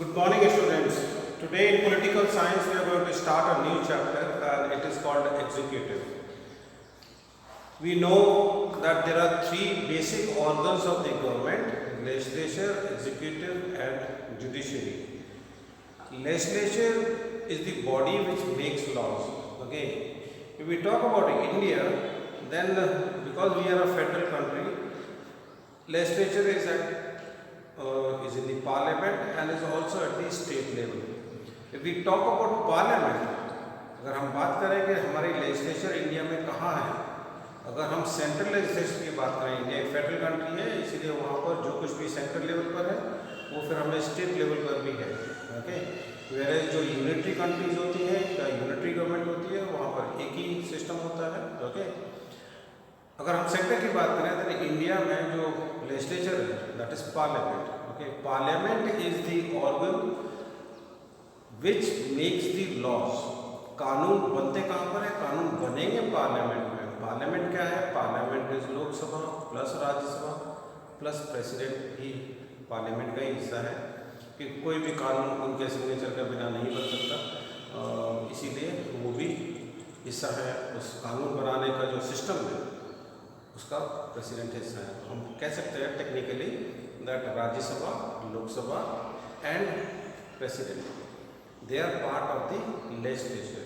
Good morning, students. Today in political science we are going to start a new chapter and it is called executive. We know that there are three basic organs of the government: legislature, executive and judiciary. Legislature is the body which makes laws. Okay. If we talk about India, then because we are a federal country, legislature is in the parliament and is also at the state level. If we talk about parliament, अगर हम बात करें कि हमारी legislature India में कहाँ है, अगर हम सेंट्रल लेजिस्लेचर की बात करें, इंडिया एक फेडरल कंट्री है, इसीलिए वहाँ पर जो कुछ भी सेंट्रल लेवल पर है वो फिर हमें स्टेट लेवल पर भी है. ओके, वेयर जो यूनिटरी कंट्रीज होती हैं या यूनिटरी गवर्नमेंट होती है वहाँ पर एक ही सिस्टम होता है. ओके, अगर हम सेक्टर की बात करें तो इंडिया में जो लेजिस्लेचर है that is parliament. Okay, parliament is the organ which makes the laws. कानून बनते कहाँ पर है? कानून बनेंगे पार्लियामेंट में. पार्लियामेंट क्या है? Parliament is Lok Sabha plus Rajya Sabha plus president भी पार्लियामेंट का ही हिस्सा है कि कोई भी कानून उनके सिग्नेचर के बिना नहीं बन सकता. इसीलिए वो भी हिस्सा है. उस कानून बनाने का जो सिस्टम है उसका प्रेसिडेंट हिस्सा है. हम कह सकते हैं technically that Rajya Sabha, Lok Sabha and president they are part of the legislature.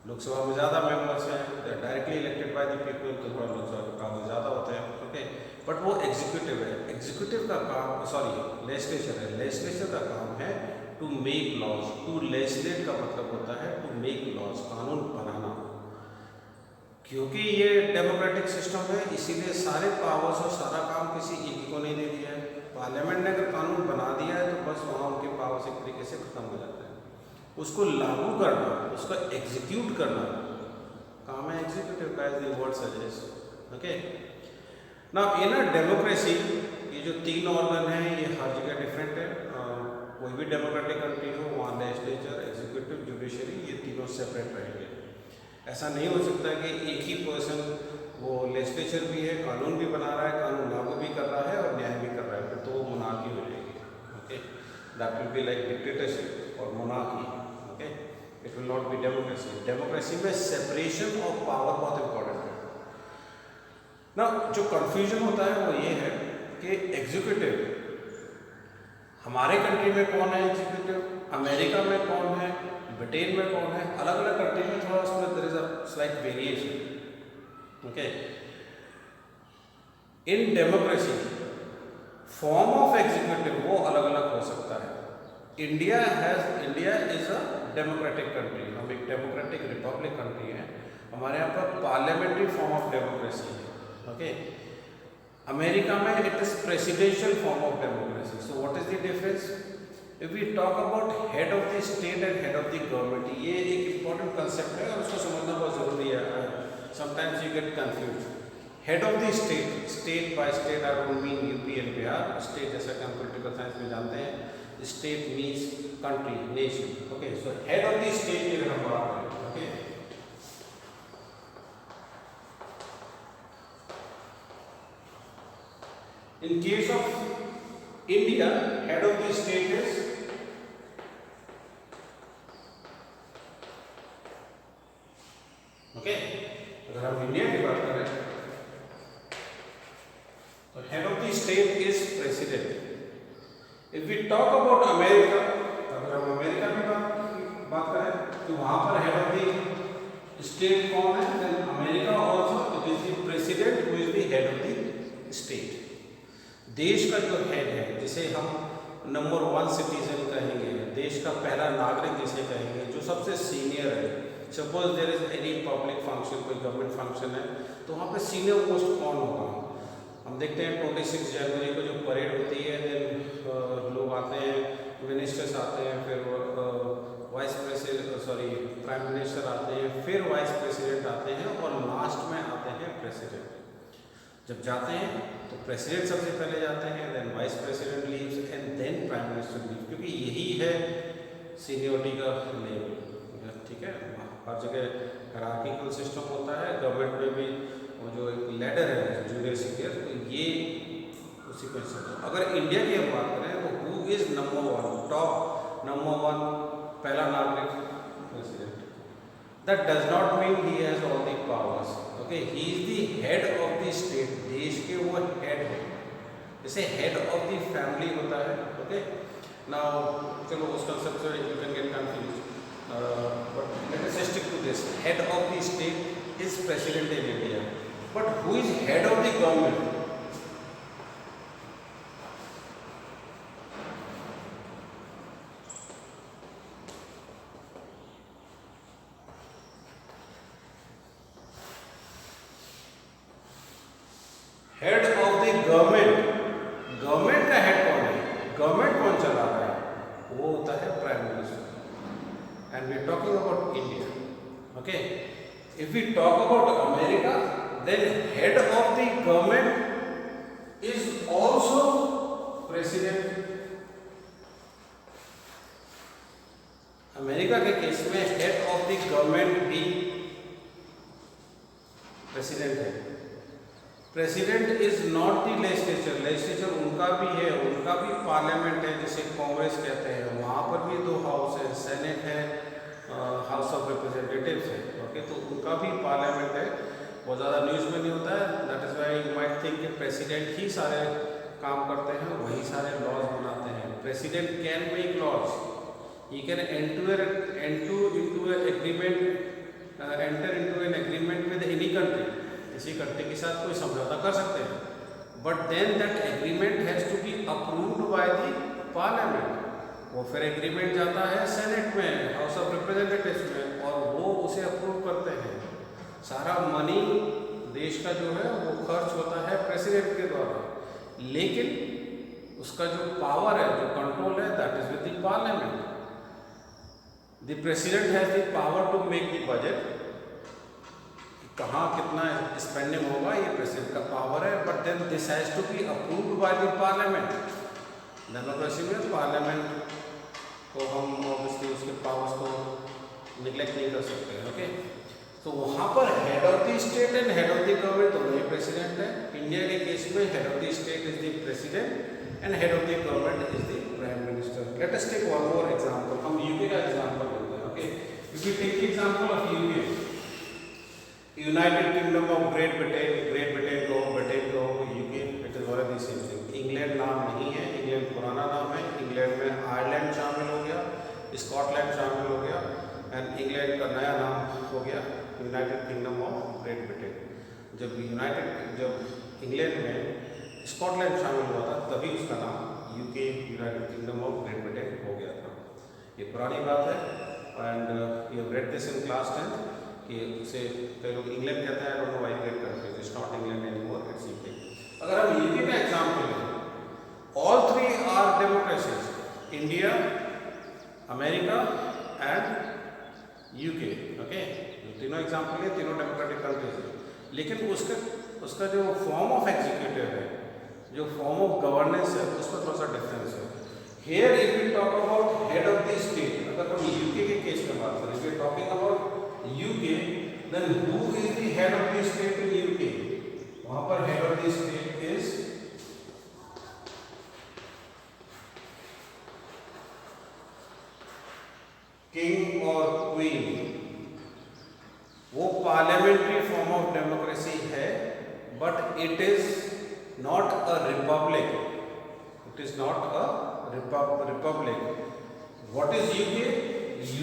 Lok Sabha में ज़्यादा मेंबर्स हैं, they are directly elected by the people, तो थोड़ा लोकसभा के काम ज़्यादा होते हैं. ओके, बट वो एग्जीक्यूटिव है. एग्जीक्यूटिव का काम लेजिस्लेचर है. लेजिस्लेचर का काम है to make laws. To legislate का मतलब होता है टू मेक लॉज, कानून बनाना. क्योंकि ये डेमोक्रेटिक सिस्टम है इसीलिए सारे पावर्स और सारा काम किसी एक को नहीं दे दिया है. पार्लियामेंट ने अगर कानून बना दिया है तो बस वहाँ उनके पावर्स एक तरीके से खत्म हो जाते हैं. उसको लागू करना, उसका एग्जीक्यूट करना काम है एग्जीक्यूटिव का, as the word suggest. Okay, now in a democracy ये जो तीन ऑर्गन हैं ये हर जगह डिफरेंट है. कोई भी डेमोक्रेटिक कंट्री हो वहाँ लेजिस्लेचर, एग्जीक्यूटिव, जुडिशरी ये तीनों सेपरेट रहेंगे. ऐसा नहीं हो सकता कि एक ही पर्सन वो लेजिस्लेचर भी है, कानून भी बना रहा है, कानून लागू भी कर रहा है और न्याय भी कर रहा है, फिर तो वो मोनार्की हो जाएगी. Okay, that will be like dictatorship और monarchy. Okay, it will not be democracy. Democracy में सेपरेशन ऑफ पावर बहुत इंपॉर्टेंट है ना. जो कंफ्यूजन होता है वो ये है कि एग्जीक्यूटिव हमारे कंट्री में कौन है एग्जीक्यूटिव, अमेरिका में कौन है, ब्रिटेन में कौन है, अलग अलग कंट्री में थोड़ा उसमें there is a slight variation. Okay, in democracy form of executive वो अलग अलग हो सकता है. India is a democratic country. हम एक डेमोक्रेटिक रिपब्लिक कंट्री है. हमारे यहाँ पर पार्लियामेंट्री फॉर्म ऑफ डेमोक्रेसी है. ओके, अमेरिका में it is presidential form of democracy. So what is the difference? If we talk about head of the state and head of the government, ये एक important concept है और उसको समझना बहुत ज़रूरी है. Sometimes you get confused. Head of the state by state I don't mean UP and Bihar. State जैसा कि हम political science में जानते हैं, state means country, nation. Okay, so head of the state की अगर हम बात करें, okay. In case of India, head of the state is okay. अगर हम इंडिया की बात करें तो head of the state is president. If we talk about America, अगर हम अमेरिका की बात करें तो वहां पर हेड ऑफ द स्टेट कौन है? Then America also it is the president who is the head of the state. देश का जो हेड है जिसे हम नंबर 1 सिटीजन कहेंगे, देश का पहला नागरिक जिसे कहेंगे, जो सबसे सीनियर है. Suppose there is any public function, कोई गवर्नमेंट फंक्शन है तो वहाँ पे सीनियर मोस्ट कौन होगा? हम देखते हैं 26 जनवरी को जो परेड होती है, देन लोग आते हैं, मिनिस्टर्स आते हैं, फिर प्राइम मिनिस्टर आते हैं, फिर वाइस प्रेसिडेंट आते हैं और लास्ट में आते हैं प्रेसिडेंट. जब जाते हैं तो प्रेसिडेंट सबसे पहले जाते हैं, then vice president leaves and then prime minister leaves, क्योंकि यही है सीनियोरिटी का लेवल. ठीक है, हर जगह हायरार्किकल सिस्टम होता है. गवर्नमेंट में भी वो जो एक लैडर है जूनियर सीनियर, तो ये उसी को. अगर इंडिया की हम बात करें तो who who is number one, top number one, पहला नागरिक president. That does not mean he has all the powers. Okay, he is the head of the state. देश के वो head है, जैसे head of the family होता है. Okay, now चलो उस concept से you can get confused. But let us stick to this. Head of the state is president in India. But who is head of the government? Head of the government, government का head कौन है, government कौन चला रहा है, वो होता है prime minister. And we are talking about India. Okay, if we talk about America, then head of the government is also president. America के केस में हेड ऑफ द गवर्नमेंट भी प्रेसिडेंट है. President is not the legislature, legislature उनका भी है, उनका भी parliament है जिसे कांग्रेस कहते हैं. वहाँ पर भी दो हाउस है, सेनेट है, हाउस ऑफ रिप्रेजेंटेटिव्स है. ओके, तो उनका भी पार्लियामेंट है. बहुत ज़्यादा न्यूज़ में नहीं होता है. That is why you might think कि प्रेसिडेंट ही सारे काम करते हैं, वही सारे लॉज बनाते हैं. President can make laws, he can enter into an agreement with any country. किसी कंट्री के साथ कोई समझौता कर सकते हैं, but then that agreement has to be approved by the parliament. वो फिर एग्रीमेंट जाता है सेनेट में, हाउस ऑफ रिप्रेजेंटेटिव्स में, और वो उसे अप्रूव करते हैं. सारा मनी देश का जो है वो खर्च होता है प्रेसिडेंट के द्वारा, लेकिन उसका जो पावर है, जो कंट्रोल है, that is with the parliament. The president has the power to make the budget. कहाँ कितना स्पेंडिंग होगा ये प्रेसिडेंट का पावर है, but then this has to be approved by the parliament. Democracy में पार्लियामेंट को हम ऑब्वियसली उसके पावर्स को निगलेक्ट नहीं कर सकते. ओके, तो वहाँ पर head of the state and head of the government दोनों ही प्रेसिडेंट है. इंडिया के केस में head of the state is the president and head of the government is the prime minister. Let us take one more example. हम UK का example लेते हैं. Okay, if you take example of UK, United Kingdom of Great Britain को UK, it is one of the same thing. England नाम नहीं है, England पुराना नाम है. इंग्लैंड में आयरलैंड शामिल हो गया, स्कॉटलैंड शामिल हो गया, एंड इंग्लैंड का नया नाम हो गया United Kingdom of Great Britain. जब इंग्लैंड में स्कॉटलैंड शामिल हुआ था, तभी उसका नाम UK, United Kingdom of Great Britain हो गया था. ये पुरानी बात है, and you have read this in class 10 कि उसे कई लोग इंग्लैंड कहते हैं. I don't know why they कहते हैं, it's not England anymore, it's UK. अगर हम यूके का एग्जांपल लें, all three are democracies, India, America and UK. Okay, तीनों एग्जांपल है, तीनों डेमोक्रेटिक कंट्रीज है, लेकिन उसका जो फॉर्म ऑफ एग्जीक्यूटिव है, जो फॉर्म ऑफ गवर्नेंस है, उसमें थोड़ा सा डिफरेंस है. Here if we talk about head of the state, अगर हम यूके के केस में बात करें, we are talking about UK, then who is the head of the state in UK? वहाँ पर head of the state is king or queen. वो parliamentary form of democracy है, but it is not a republic. It is not a republic. What is UK?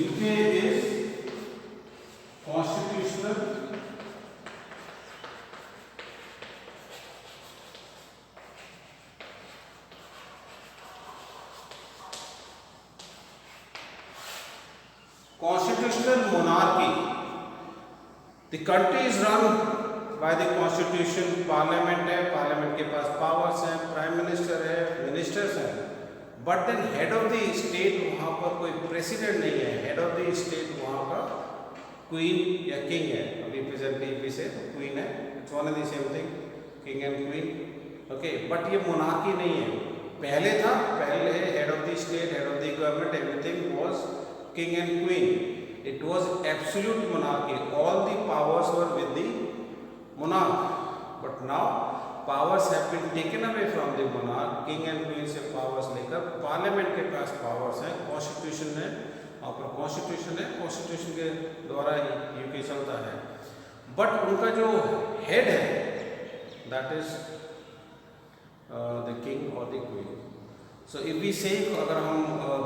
UK is constitutional monarchy. The country is run by the constitution. Parliament है, parliament के पास powers हैं, prime minister है, ministers हैं, but then head of the state वहाँ पर कोई president नहीं है. हेड ऑफ द स्टेट वहाँ का क्वीन या किंग है. अभी प्रेजेंटली से क्वीन है, it's one and the same thing, king and queen. Okay, but ये मोनार्की नहीं है. पहले था, पहले head of the state, head of the government, everything was king and queen. It was absolute monarchy, all the powers were with the monarch. But now powers have been taken away from the monarch, king and queen से powers लेकर parliament के पास powers हैं, constitution है, और constitution है, constitution के द्वारा यूके चलता है। बट उनका जो हेड है दैट इज द किंग और the queen. So if we say, अगर हम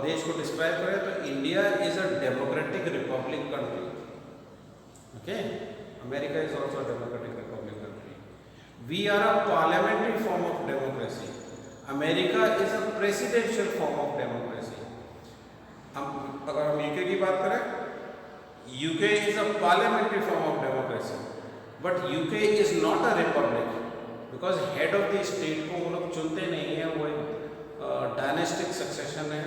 देश को डिस्क्राइब करें तो India is a democratic republic country, okay, America is also a democratic republic country. We are a parliamentary form of democracy, America is a presidential form of democracy. अगर हम UK की बात करें, UK is a parliamentary form of democracy, but UK is not a republic, because head of the state को वो लोग चुनते नहीं हैं, वो डायनेस्टिक सक्सेशन है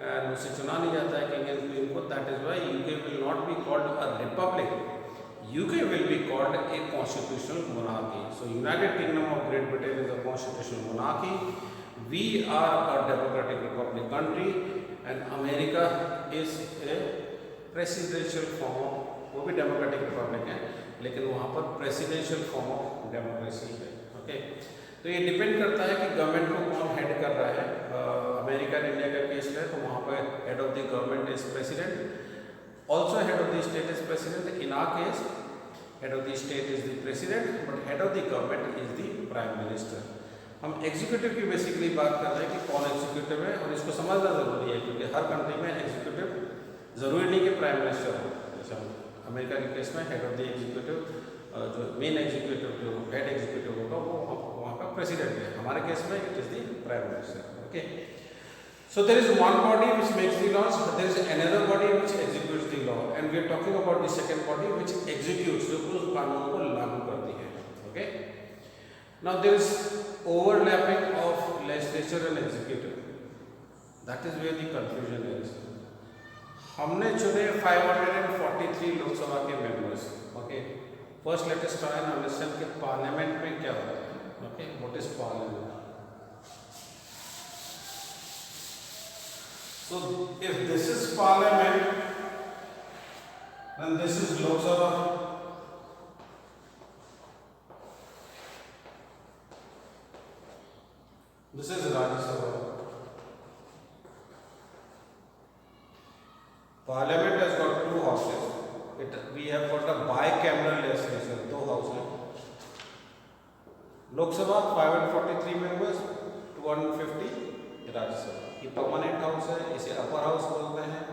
एंड उससे चुना नहीं जाता है किंग एंड क्वीन को। That is why UK will not be called a republic, UK will be called a constitutional monarchy. So United Kingdom of Great Britain is a constitutional monarchy, we are a democratic republic country and America is a presidential form of, वो भी democratic republic है लेकिन वहाँ पर presidential form of democracy है, okay. तो ये depend करता है कि गवर्नमेंट को कौन हेड कर रहा है। अमेरिका एंड इंडिया का केस है तो वहाँ पर head of the government is president, also head of the state is president. In our case head of the state is the president, but head of the government is the prime minister. हम executive की basically बात कर रहे हैं कि कौन executive है, और इसको समझना जरूरी है क्योंकि हर कंट्री में एग्जीक्यूटिव जरूरी नहीं कि प्राइम मिनिस्टर हो। जैसे अमेरिका के केस में हेड ऑफ द एग्जीक्यूटिव, जो मेन एग्जीक्यूटिव, जो हेड एग्जीक्यूटिव होगा वो वहाँ का प्रेसिडेंट है। हमारे केस में it is the prime minister, okay. So there is one body which makes the laws, there is another body which executes the law, and we are talking about the second body which executes, जो उस कानून को लागू करती है, okay. Now there is overlapping of legislature and executive, that is where the confusion is. हमने चुने 543 लोकसभा के members, okay. First let us try and understand कि पार्लियामेंट में क्या होता है, ओके, what is parliament. So if this is parliament then this is Lok Sabha, this is Rajya Sabha. Parliament has got two houses. We have got a bicameral legislature, दो house हैं। लोक सभा 543 मेंबर्स, 250 राज्यसभा। ये परमानेंट हाउस है, इसे अपर हाउस बोलते हैं।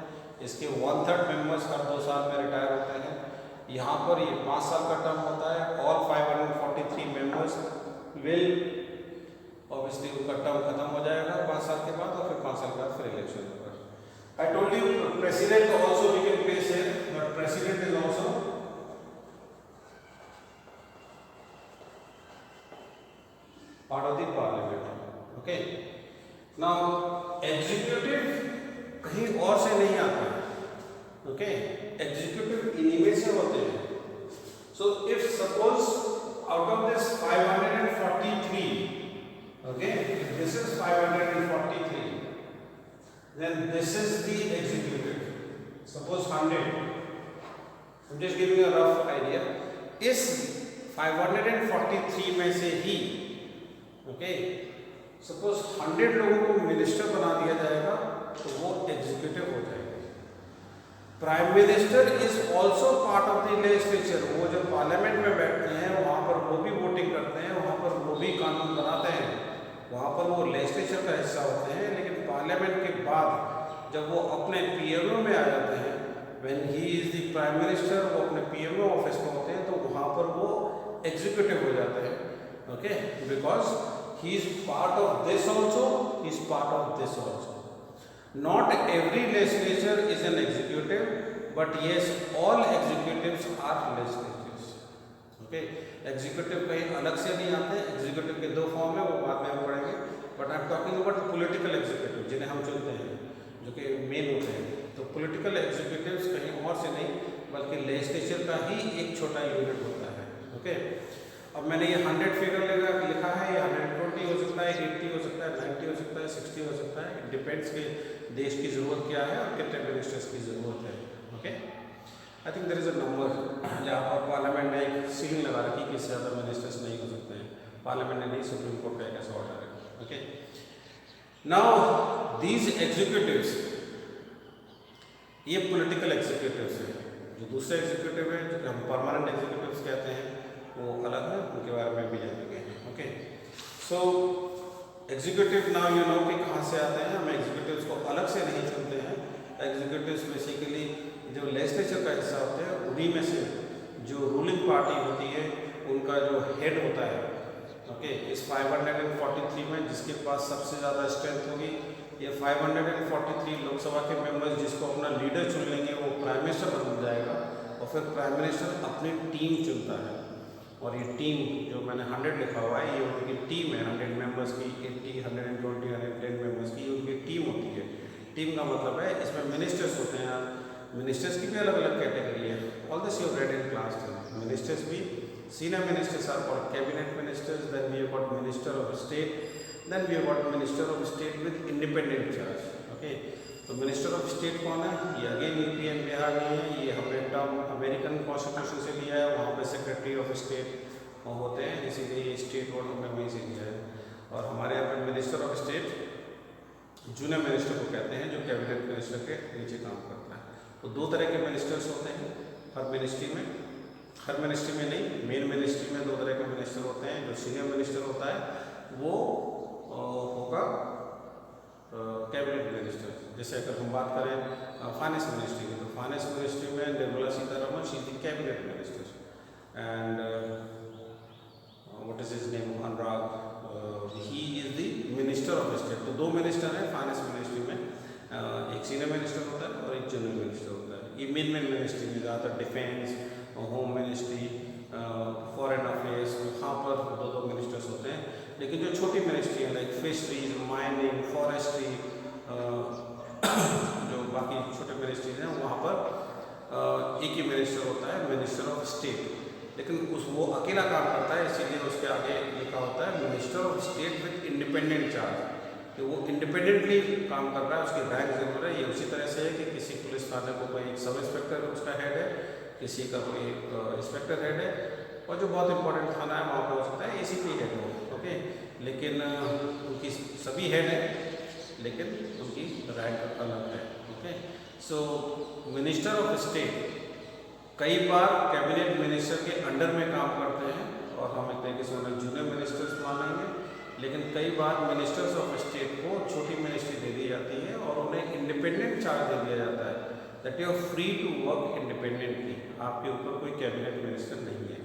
इसके 1/3 मेंबर्स हर 2 साल में रिटायर होते हैं। यहाँ पर ये 5 साल का टर्म होता है। ऑल 543 मेंबर्स विल, ऑब्वियसली उनका टर्म खत्म हो जाएगा 5 साल के बाद, और फिर 5 साल के बाद फिर इलेक्शन होगा। I told you president also we can place here, but president is also part of the parliament, okay. Now executive कहीं और से नहीं आता, ओके। एग्जीक्यूटिव इन्हीं में से होते हैं। So if suppose out of this 543, okay, if this is 543, then this is the executive. Suppose 100, I'm just giving a rough idea. इस 543 में से ही, okay, suppose 100 लोगों को मिनिस्टर बना दिया जाएगा तो वो एग्जीक्यूटिव हो जाएगा। Prime minister is also part of the legislature. वो जब पार्लियामेंट में बैठते हैं वहाँ पर वो भी वोटिंग करते हैं, वहाँ पर वो भी कानून बनाते हैं, वहाँ पर वो लेजिस्लेचर का हिस्सा होते हैं। लेकिन पार्लियामेंट के बाद जब वो अपने पीएमओ में आ जाते हैं, when he is the prime minister, वो अपने पीएमओ ऑफिस में होते हैं, तो वहाँ पर वो एग्जीक्यूटिव हो जाते हैं, okay, because he is part of this also, he is part of this also. Not every legislature is an executive, but yes all executives are legislatures, okay. Executive कहीं अलग से नहीं आते। एग्जीक्यूटिव के 2 फॉर्म है, वो बाद में हम पढ़ेंगे, but I am talking about political executive, जिन्हें हम चुनते हैं, जो कि मेन होते हैं। तो पॉलिटिकल एग्जीक्यूटिव्स कहीं और से नहीं, बल्कि लेजिस्लेचर का ही एक छोटा यूनिट होता है, ओके। अब मैंने ये 100 फिगर लिखा है, ये 120 हो सकता है, 80 हो सकता है, 90 हो सकता है, 60 हो सकता है। इट डिपेंड्स कि देश की ज़रूरत क्या है और कितने मिनिस्टर्स की ज़रूरत है, okay. I think there is a number, जहाँ पर पार्लियामेंट ने एक सीलिंग लगा रखी कि इससे ज़्यादा मिनिस्टर्स नहीं हो सकते हैं, पार्लियामेंट ने नहीं, सुप्रीम कोर्ट का एक ऐसा ऑर्डर है। ओके, नाउ दीज एग्जीक्यूटिव्स, ये पॉलिटिकल एग्जीक्यूटिव्स हैं। जो दूसरे एग्जीक्यूटिव है, जो हम परमानेंट एग्जीक्यूटिव्स कहते हैं, वो अलग है, उनके बारे में भी जानेंगे। Okay, so executive now you know कि कहाँ से आते हैं। हम एग्जीक्यूटिव्स को अलग से नहीं चुनते हैं। एग्जीक्यूटिव्स बेसिकली जो लेजिस्लेचर का हिस्सा होते हैं, उन्हीं में से जो रूलिंग पार्टी होती है उनका जो हेड होता है। ओके, इस 543 में जिसके पास सबसे ज़्यादा स्ट्रेंथ होगी, ये 543 लोकसभा के मेंबर्स जिसको अपना लीडर चुन लेंगे, वो प्राइम मिनिस्टर बन जाएगा और फिर प्राइम मिनिस्टर अपनी टीम चुनता है। और ये टीम जो मैंने 100 लिखा हुआ है, ये उनकी टीम है, 100 मेंबर्स की, 80, 120, 110 मेंबर्स की उनकी टीम होती है। टीम का मतलब है इसमें मिनिस्टर्स होते हैं। मिनिस्टर्स की भी अलग अलग कैटेगरी है। All this you read in class 10। Ministers भी, senior ministers are called cabinet ministers, then we have got minister of state, then we have got minister of state with independent charge. Okay, तो minister of state कौन है? ये again UP and Bihar नहीं है, ये हमने term American constitution से लिया है। वहाँ पे सेक्रेटरी ऑफ स्टेट होते हैं, इसीलिए ये स्टेट वर्ड हमने वहीं से लिया है। और हमारे यहाँ पे minister of state junior minister को कहते हैं, जो कैबिनेट मिनिस्टर के नीचे काम करता है। तो दो तरह के मिनिस्टर्स होते हैं हर मिनिस्ट्री में। हर मिनिस्ट्री में नहीं, मेन मिनिस्ट्री में दो तरह के मिनिस्टर होते हैं। जो सीनियर मिनिस्टर होता है वो होगा कैबिनेट मिनिस्टर। जैसे अगर हम बात करें फाइनेंस मिनिस्ट्री की, तो फाइनेंस मिनिस्ट्री में Nirmala Sitharaman, she is the cabinet minister, and what is his name, Anurag, he is the minister of state. तो दो मिनिस्टर हैं फाइनेंस मिनिस्ट्री में, एक सीनियर मिनिस्टर होता है और एक जूनियर मिनिस्टर होता है। ये मेन मिनिस्ट्री में ज़्यादातर defence, home ministry, foreign affairs, वहाँ पर दो दो मिनिस्टर्स होते हैं। लेकिन जो छोटी मिनिस्ट्री है लाइक फिशरीज, माइनिंग, फॉरेस्ट्री, जो बाकी छोटे मिनिस्ट्रीज हैं, वहाँ पर एक ही मिनिस्टर होता है, मिनिस्टर ऑफ स्टेट। लेकिन वो अकेला काम करता है, इसीलिए उसके आगे लिखा होता है minister of state with independent charge, कि वो इंडिपेंडेंटली काम कर रहा है, उसकी रैंक जरूर है। ये उसी तरह से है कि किसी पुलिस थाने को कोई एक सब इंस्पेक्टर उसका हेड है, किसी का कोई इंस्पेक्टर हेड है, और जो बहुत इंपॉर्टेंट थाना है वहाँ पर हो सकता है एसीपी हेड हो। ओके, लेकिन उनकी सभी हेड है, लेकिन उनकी रैंक अलग है। Okay, so minister of state कई बार कैबिनेट मिनिस्टर के अंडर में काम करते हैं, और हम एक तरीके से उन्हें जूनियर मिनिस्टर्स मानेंगे। लेकिन कई बार मिनिस्टर्स ऑफ स्टेट को छोटी मिनिस्ट्री दे दी जाती है और उन्हें इंडिपेंडेंट चार्ज दे दिया जाता है, that you are free to work independently. आपके ऊपर कोई कैबिनेट मिनिस्टर नहीं है।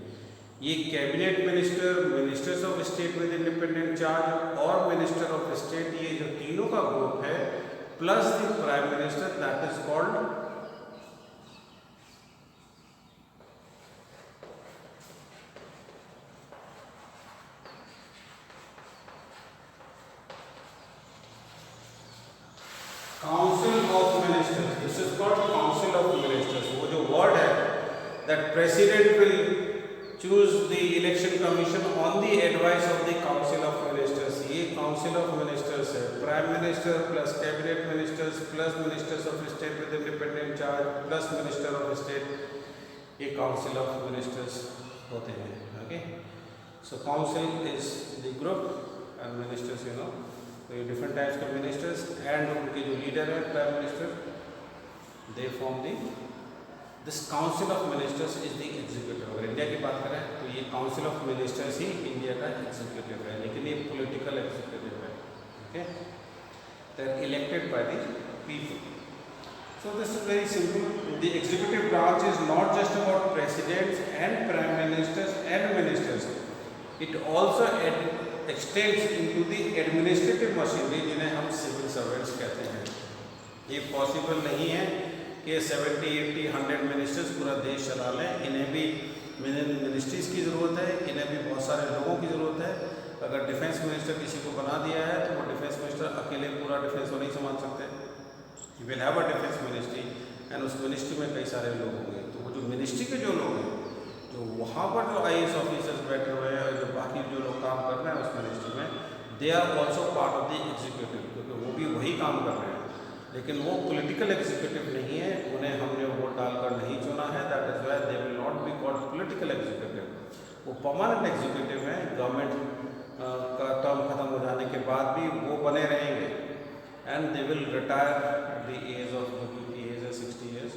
ये cabinet minister, ministers of state with independent charge और मिनिस्टर ऑफ स्टेट, ये जो तीनों का ग्रुप है, plus the prime minister, that is called council of ministers. This is called council of ministers. वो जो वर्ड है, that president will choose the election commission on the advice of the council of ministers. ये council of ministers है, prime minister plus cabinet ministers plus ministers of state with independent charge plus minister of state, ये council of ministers होते हैं। Okay, so council is the group and ministers, you know, तो ये different types के ministers and उनके जो leader है prime minister, they form the this council of ministers is the executive. अगर इंडिया की बात करें तो ये काउंसिल ऑफ मिनिस्टर्स ही इंडिया का एग्जीक्यूटिव है, लेकिन ये पॉलिटिकल एग्जीक्यूटिव है। Okay, they are elected by the people. So this is very simple. The executive branch is not just about presidents and prime ministers and ministers. It also extends into the administrative machinery, जिन्हें हम civil servants कहते हैं। ये possible नहीं है कि 70, 80, 100 ministers पूरा देश चला लें। इन्हें भी मिनिस्ट्रीज़ की ज़रूरत है, इन्हें भी बहुत सारे लोगों की ज़रूरत है। अगर डिफेंस मिनिस्टर किसी को बना दिया है तो वो डिफेंस मिनिस्टर अकेले पूरा डिफेंस को नहीं संभाल सकते। You will have a defence ministry and उस मिनिस्ट्री में कई सारे लोग होंगे। तो वो जो मिनिस्ट्री के जो लोग हैं, जो वहाँ पर जो IAS ऑफिसर्स बैठे हुए हैं और जो बाकी जो लोग काम कर रहे हैं उस मिनिस्ट्री में, they are also part of the executive, क्योंकि वो भी वही काम कर रहे हैं। लेकिन वो पॉलिटिकल एग्जीक्यूटिव नहीं है, उन्हें हमने वोट डालकर नहीं चुना है, that is why they will not be called political executive. वो परमानेंट एग्जीक्यूटिव है, गवर्नमेंट बाद भी वो बने रहेंगे and they will retire at the age of age है 60 ईयर्स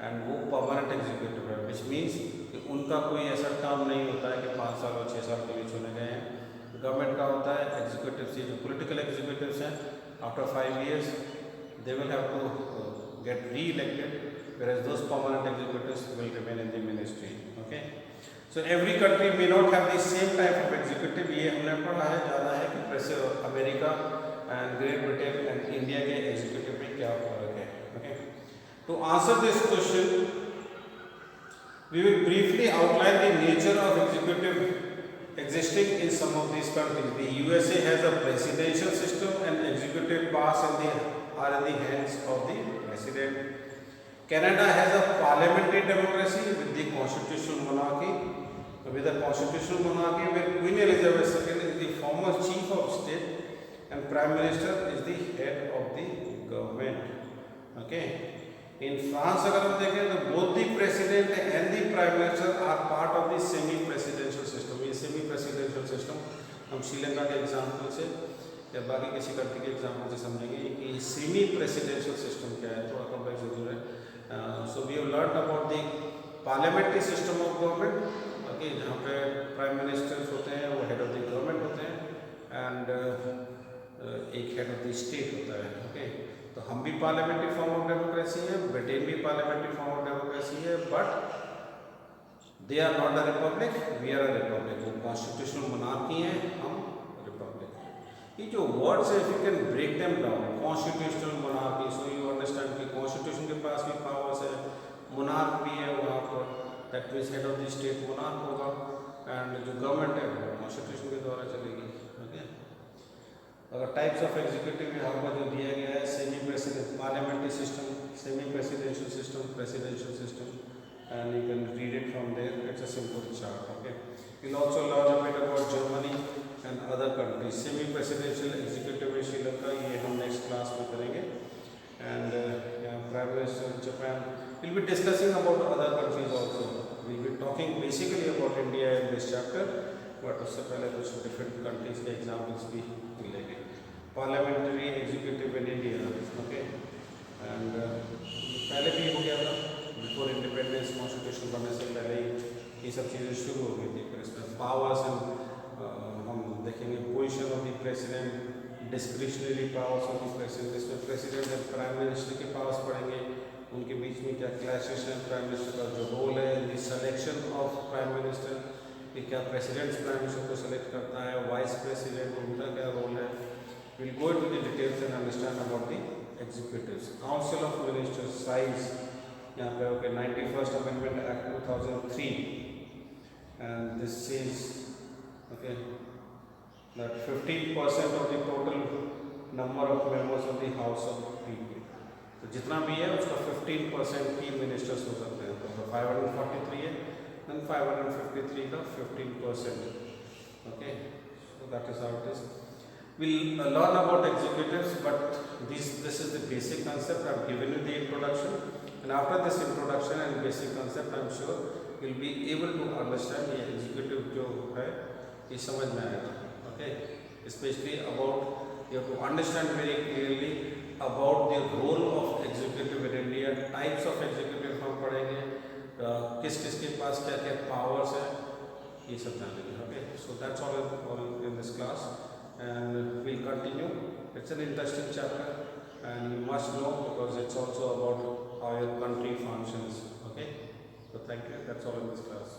एंड वो परमानेंट एग्जीक्यूटिव है, विच मीन्स कि उनका कोई ऐसा टर्म नहीं होता है कि 5 साल और 6 साल के लिए चुने गए हैं। गवर्नमेंट का होता है एग्जीक्यूटिव जो पॉलिटिकल एग्जीक्यूटिव्स हैं after 5 years they will have to get re-elected, whereas those permanent executives will remain in the ministry. Okay, so every country may not have the same type of executive. ये हमने पढ़ा है ज़्यादा है कि America and great Britain and India के executive में क्या फर्क है। Okay, to answer this question we will briefly outline the nature of executive existing in some of these countries. The USA has a presidential system and executive powers are in the hands of the president. Canada has a parliamentary democracy with the constitutional monarchy. With a constitutional monarchy where Queen Elizabeth II is the former chief of state and prime minister is the head of the government. Okay. In France अगर हम देखें तो both the president and the prime minister are part of the semi-presidential system. ये semi-presidential system हम श्रीलंका के example से या बाकी किसी कंट्री के एग्जाम्पल से समझेंगे कि semi-presidential system क्या है, थोड़ा कॉम्प्लेक्स जरूर है। So we have learned about the parliamentary system of government. Okay, जहाँ पे prime ministers होते हैं वो head of the government होते हैं and एक head of the state होता है। Okay, तो हम भी पार्लियामेंट्री फॉर्म ऑफ डेमोक्रेसी है, ब्रिटेन भी पार्लियामेंट्री फॉर्म ऑफ डेमोक्रेसी है, but they are not a republic, we are a republic. वो कॉन्स्टिट्यूशनल मोनार्की है, हम रिपब्लिक। ये जो वर्ड्स है, if you can break them down, constitutional monarchy, so you understand कि कॉन्स्टिट्यूशन के पास भी पावर्स है, मोनार्क भी है वहाँ पर, that means head of the state monarch होगा एंड जो गवर्नमेंट है वो कॉन्स्टिट्यूशन के द्वारा चलेगी। ओके, अगर टाइप्स ऑफ एग्जीक्यूटिव यहाँ पर जो दिया गया है, semi president parliamentary system, semi presidential system, presidential system, and you can read it from there, it's a simple chart. Okay, will also learn a bit about Germany and other countries. Semi presidential executive में श्रीलंका, ये हम next class में करेंगे and prime minister Japan, will be discussing about other countries also. Will be talking basically about India in this chapter, but उससे पहले कुछ different countries के examples भी मिलेंगे। Parliamentary executive in India, okay, and पहले भी हो गया था, बिफोर इंडिपेंडेंस कॉन्स्टिट्यूशन बनने से पहले ही ये सब चीज़ें शुरू हो गई थी। फिर इसमें पावर्स एंड हम देखेंगे position of the president, discretionary powers of the president, इसमें प्रेसिडेंट एंड प्राइम मिनिस्टर के पावर्स पढ़ेंगे, उनके बीच में क्या क्लैशेस है, प्राइम मिनिस्टर का जो रोल है, the selection of prime minister, कि क्या प्रेसिडेंट प्राइम मिनिस्टर को सेलेक्ट करता है, वाइस प्रेसिडेंट उनका क्या रोल है। We'll go into the details and understand about the executives. Council of Ministers size, यहाँ पे okay, 91st Amendment Act 2003, and this says okay that 15% of the total number of members of the House of People, तो जितना भी है उसका 15% ही ministers हो सकते हैं। तो 543 है, then 553 का 15%। Okay, so that is how it is. We'll learn about executives, but this is the basic concept. I've given you the introduction, and after this introduction and basic concept, I'm sure you'll be able to understand ये executive जो है ये समझ में आएगा। Okay, especially about you have to understand very clearly about the role of executive in India, types of executive हम पढ़ेंगे, किस किस के पास क्या क्या powers है, ये सब जानेंगे। Okay, so that's all in this class. And we'll continue. It's an interesting chapter and you must know because it's also about how your country functions. Okay, so thank you, that's all in this class.